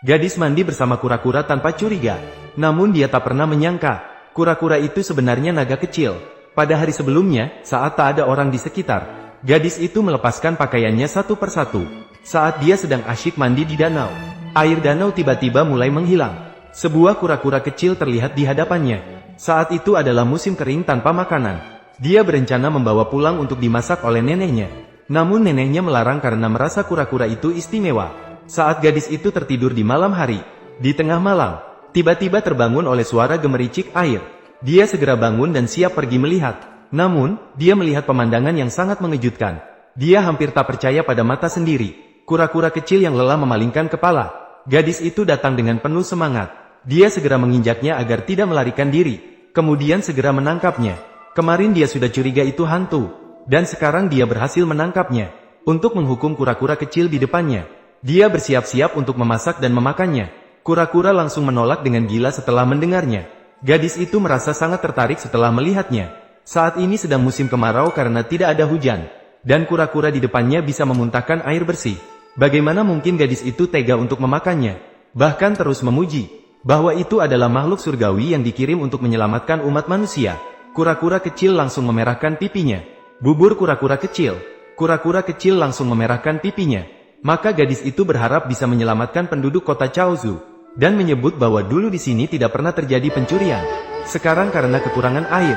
Gadis mandi bersama kura-kura tanpa curiga. Namun dia tak pernah menyangka, kura-kura itu sebenarnya naga kecil. Pada hari sebelumnya, saat tak ada orang di sekitar, gadis itu melepaskan pakaiannya satu persatu. Saat dia sedang asyik mandi di danau, air danau tiba-tiba mulai menghilang. Sebuah kura-kura kecil terlihat di hadapannya. Saat itu adalah musim kering tanpa makanan. Dia berencana membawa pulang untuk dimasak oleh neneknya. Namun neneknya melarang karena merasa kura-kura itu istimewa. Saat gadis itu tertidur di malam hari, di tengah malam, tiba-tiba terbangun oleh suara gemericik air. Dia segera bangun dan siap pergi melihat. Namun, dia melihat pemandangan yang sangat mengejutkan. Dia hampir tak percaya pada mata sendiri. Kura-kura kecil yang lelah memalingkan kepala. Gadis itu datang dengan penuh semangat. Dia segera menginjaknya agar tidak melarikan diri. Kemudian segera menangkapnya. Kemarin dia sudah curiga itu hantu. Dan sekarang dia berhasil menangkapnya. Untuk menghukum kura-kura kecil di depannya. Dia bersiap-siap untuk memasak dan memakannya. Kura-kura langsung menolak dengan gila setelah mendengarnya. Gadis itu merasa sangat tertarik setelah melihatnya. Saat ini sedang musim kemarau karena tidak ada hujan. Dan kura-kura di depannya bisa memuntahkan air bersih. Bagaimana mungkin gadis itu tega untuk memakannya? Bahkan terus memuji bahwa itu adalah makhluk surgawi yang dikirim untuk menyelamatkan umat manusia. Kura-kura kecil langsung memerahkan pipinya. Bubur kura-kura kecil. Kura-kura kecil langsung memerahkan pipinya. Maka gadis itu berharap bisa menyelamatkan penduduk kota Chaozu. Dan menyebut bahwa dulu di sini tidak pernah terjadi pencurian. Sekarang karena kekurangan air.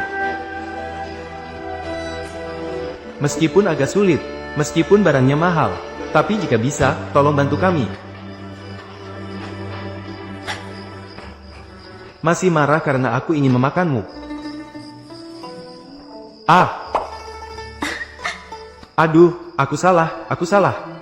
Meskipun agak sulit, meskipun barangnya mahal, tapi jika bisa, tolong bantu kami. Masih marah karena aku ingin memakanmu. Aduh, aku salah.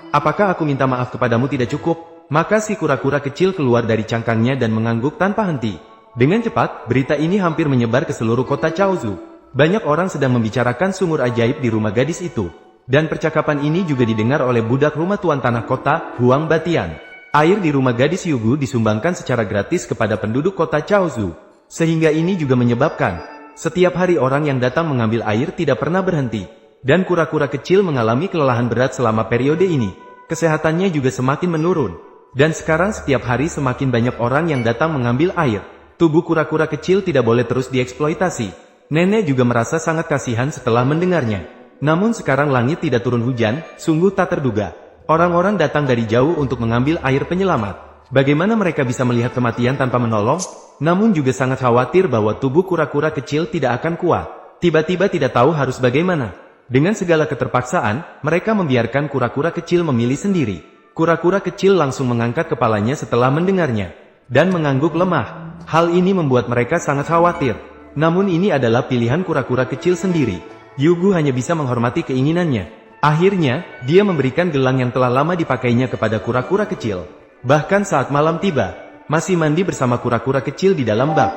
Apakah aku minta maaf kepadamu tidak cukup? Maka si kura-kura kecil keluar dari cangkangnya dan mengangguk tanpa henti. Dengan cepat, berita ini hampir menyebar ke seluruh kota Chaozu. Banyak orang sedang membicarakan sumur ajaib di rumah gadis itu. Dan percakapan ini juga didengar oleh budak rumah tuan tanah kota, Huang Batian. Air di rumah gadis Yugu disumbangkan secara gratis kepada penduduk kota Chaozu. Sehingga ini juga menyebabkan, setiap hari orang yang datang mengambil air tidak pernah berhenti. Dan kura-kura kecil mengalami kelelahan berat selama periode ini. Kesehatannya juga semakin menurun. Dan sekarang setiap hari semakin banyak orang yang datang mengambil air. Tubuh kura-kura kecil tidak boleh terus dieksploitasi. Nenek juga merasa sangat kasihan setelah mendengarnya. Namun sekarang langit tidak turun hujan, sungguh tak terduga. Orang-orang datang dari jauh untuk mengambil air penyelamat. Bagaimana mereka bisa melihat kematian tanpa menolong? Namun juga sangat khawatir bahwa tubuh kura-kura kecil tidak akan kuat. Tiba-tiba tidak tahu harus bagaimana. Dengan segala keterpaksaan, mereka membiarkan kura-kura kecil memilih sendiri. Kura-kura kecil langsung mengangkat kepalanya setelah mendengarnya. Dan mengangguk lemah. Hal ini membuat mereka sangat khawatir. Namun ini adalah pilihan kura-kura kecil sendiri. Yugu hanya bisa menghormati keinginannya. Akhirnya, dia memberikan gelang yang telah lama dipakainya kepada kura-kura kecil. Bahkan saat malam tiba, masih mandi bersama kura-kura kecil di dalam bak.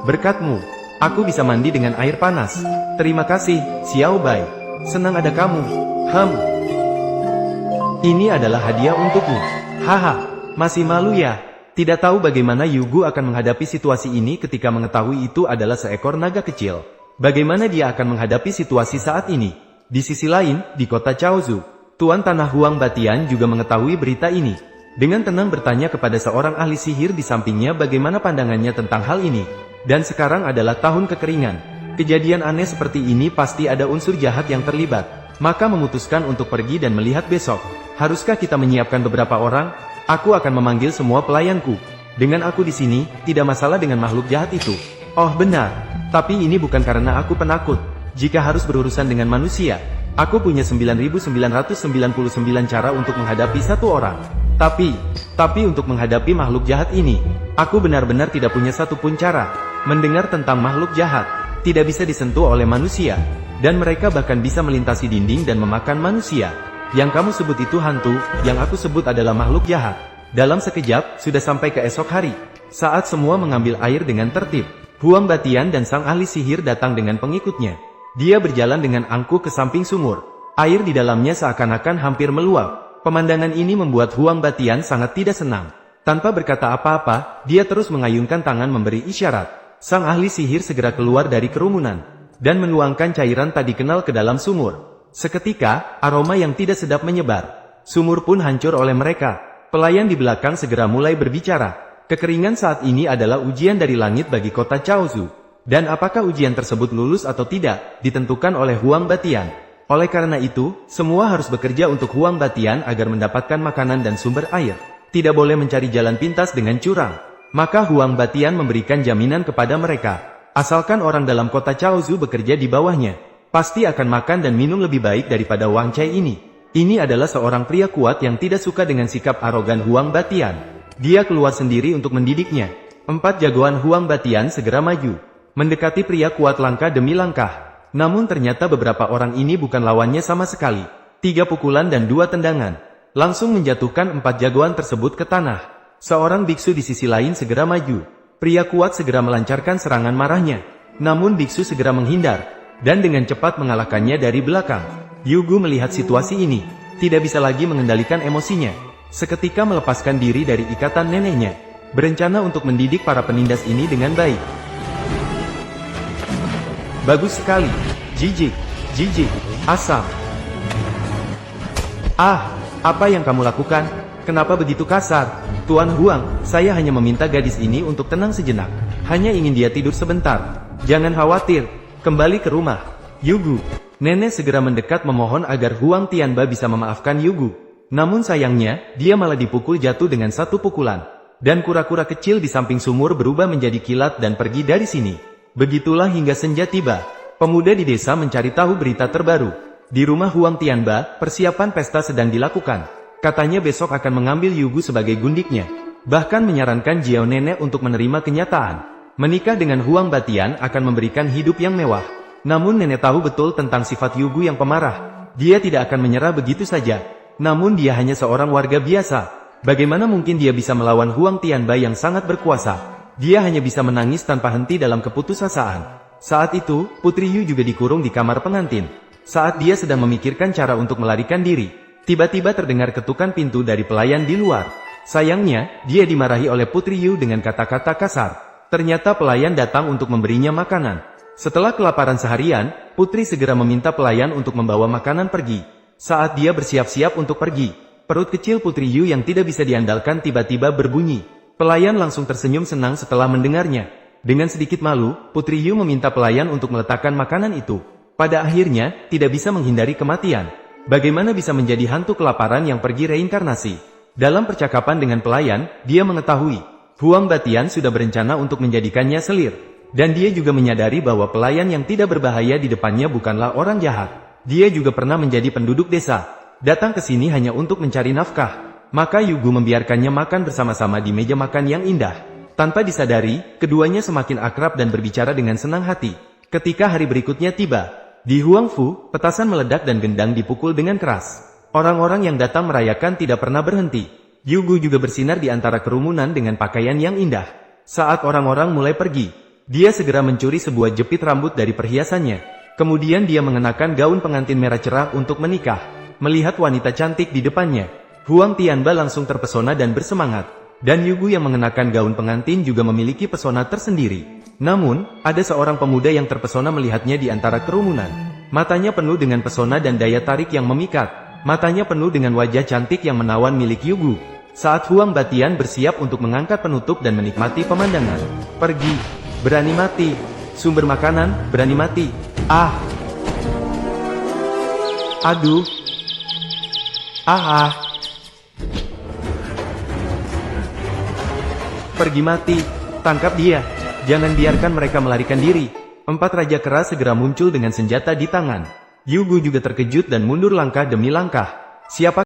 Berkatmu, aku bisa mandi dengan air panas. Terima kasih, Xiao Bai. Senang ada kamu. Ini adalah hadiah untukmu. Masih malu ya? Tidak tahu bagaimana Yugu akan menghadapi situasi ini ketika mengetahui itu adalah seekor naga kecil. Bagaimana dia akan menghadapi situasi saat ini? Di sisi lain, di kota Chaozu, Tuan Tanah Huang Batian juga mengetahui berita ini. Dengan tenang bertanya kepada seorang ahli sihir di sampingnya bagaimana pandangannya tentang hal ini. Dan sekarang adalah tahun kekeringan. Kejadian aneh seperti ini pasti ada unsur jahat yang terlibat. Maka memutuskan untuk pergi dan melihat besok. Haruskah kita menyiapkan beberapa orang? Aku akan memanggil semua pelayanku. Dengan aku di sini, tidak masalah dengan makhluk jahat itu. Oh benar, tapi ini bukan karena aku penakut. Jika harus berurusan dengan manusia, aku punya 9.999 cara untuk menghadapi satu orang. Tapi untuk menghadapi makhluk jahat ini, aku benar-benar tidak punya satupun cara. Mendengar tentang makhluk jahat, tidak bisa disentuh oleh manusia. Dan mereka bahkan bisa melintasi dinding dan memakan manusia. Yang kamu sebut itu hantu, yang aku sebut adalah makhluk jahat. Dalam sekejap, sudah sampai ke esok hari. Saat semua mengambil air dengan tertib, Huang Batian dan sang ahli sihir datang dengan pengikutnya. Dia berjalan dengan angkuh ke samping sumur. Air di dalamnya seakan-akan hampir meluap. Pemandangan ini membuat Huang Batian sangat tidak senang. Tanpa berkata apa-apa, dia terus mengayunkan tangan memberi isyarat. Sang ahli sihir segera keluar dari kerumunan dan menuangkan cairan tak dikenal ke dalam sumur. Seketika, aroma yang tidak sedap menyebar. Sumur pun hancur oleh mereka. Pelayan di belakang segera mulai berbicara. Kekeringan saat ini adalah ujian dari langit bagi kota Chaozu. Dan apakah ujian tersebut lulus atau tidak, ditentukan oleh Huang Batian. Oleh karena itu, semua harus bekerja untuk Huang Batian agar mendapatkan makanan dan sumber air. Tidak boleh mencari jalan pintas dengan curang. Maka Huang Batian memberikan jaminan kepada mereka. Asalkan orang dalam kota Chaozu bekerja di bawahnya, pasti akan makan dan minum lebih baik daripada Wang Chai ini. Ini adalah seorang pria kuat yang tidak suka dengan sikap arogan Huang Batian. Dia keluar sendiri untuk mendidiknya. 4 jagoan Huang Batian segera maju, mendekati pria kuat langkah demi langkah. Namun ternyata beberapa orang ini bukan lawannya sama sekali. 3 pukulan dan 2 tendangan langsung menjatuhkan 4 jagoan tersebut ke tanah. Seorang biksu di sisi lain segera maju. Pria kuat segera melancarkan serangan marahnya. Namun biksu segera menghindar, dan dengan cepat mengalahkannya dari belakang. Yugu melihat situasi ini, tidak bisa lagi mengendalikan emosinya. Seketika melepaskan diri dari ikatan neneknya, berencana untuk mendidik para penindas ini dengan baik. Bagus sekali. Jijik, jijik, asam. Ah, apa yang kamu lakukan? Kenapa begitu kasar? Tuan Huang, saya hanya meminta gadis ini untuk tenang sejenak. Hanya ingin dia tidur sebentar. Jangan khawatir, kembali ke rumah. Yugu. Nenek segera mendekat memohon agar Huang Tianba bisa memaafkan Yugu. Namun sayangnya, dia malah dipukul jatuh dengan 1 pukulan. Dan kura-kura kecil di samping sumur berubah menjadi kilat dan pergi dari sini. Begitulah hingga senja tiba. Pemuda di desa mencari tahu berita terbaru. Di rumah Huang Tianba, persiapan pesta sedang dilakukan. Katanya besok akan mengambil Yugu sebagai gundiknya. Bahkan menyarankan Jiao Nenek untuk menerima kenyataan. Menikah dengan Huang Batian akan memberikan hidup yang mewah. Namun nenek tahu betul tentang sifat Yugu yang pemarah. Dia tidak akan menyerah begitu saja. Namun dia hanya seorang warga biasa. Bagaimana mungkin dia bisa melawan Huang Tianba yang sangat berkuasa? Dia hanya bisa menangis tanpa henti dalam keputusasaan. Saat itu, Putri Yu juga dikurung di kamar pengantin. Saat dia sedang memikirkan cara untuk melarikan diri, tiba-tiba terdengar ketukan pintu dari pelayan di luar. Sayangnya, dia dimarahi oleh Putri Yu dengan kata-kata kasar. Ternyata pelayan datang untuk memberinya makanan. Setelah kelaparan seharian, Putri segera meminta pelayan untuk membawa makanan pergi. Saat dia bersiap-siap untuk pergi, perut kecil Putri Yu yang tidak bisa diandalkan tiba-tiba berbunyi. Pelayan langsung tersenyum senang setelah mendengarnya. Dengan sedikit malu, Putri Yu meminta pelayan untuk meletakkan makanan itu. Pada akhirnya, tidak bisa menghindari kematian. Bagaimana bisa menjadi hantu kelaparan yang pergi reinkarnasi? Dalam percakapan dengan pelayan, dia mengetahui Huang Batian sudah berencana untuk menjadikannya selir. Dan dia juga menyadari bahwa pelayan yang tidak berbahaya di depannya bukanlah orang jahat. Dia juga pernah menjadi penduduk desa, datang ke sini hanya untuk mencari nafkah. Maka Yugu membiarkannya makan bersama-sama di meja makan yang indah. Tanpa disadari, keduanya semakin akrab dan berbicara dengan senang hati. Ketika hari berikutnya tiba, di Huangfu, petasan meledak dan gendang dipukul dengan keras. Orang-orang yang datang merayakan tidak pernah berhenti. Yugu juga bersinar di antara kerumunan dengan pakaian yang indah. Saat orang-orang mulai pergi, dia segera mencuri sebuah jepit rambut dari perhiasannya. Kemudian dia mengenakan gaun pengantin merah cerah untuk menikah. Melihat wanita cantik di depannya, Huang Tianba langsung terpesona dan bersemangat. Dan Yugu yang mengenakan gaun pengantin juga memiliki pesona tersendiri. Namun, ada seorang pemuda yang terpesona melihatnya di antara kerumunan. Matanya penuh dengan pesona dan daya tarik yang memikat. Matanya penuh dengan wajah cantik yang menawan milik Yugu. Saat Huang Batian bersiap untuk mengangkat penutup dan menikmati pemandangan. Pergi. Berani mati. Sumber makanan, berani mati. Ah. Aduh. Ah. Pergi mati. Tangkap dia. Jangan biarkan mereka melarikan diri. 4 raja keras segera muncul dengan senjata di tangan. Yugu juga terkejut dan mundur langkah demi langkah. Siapa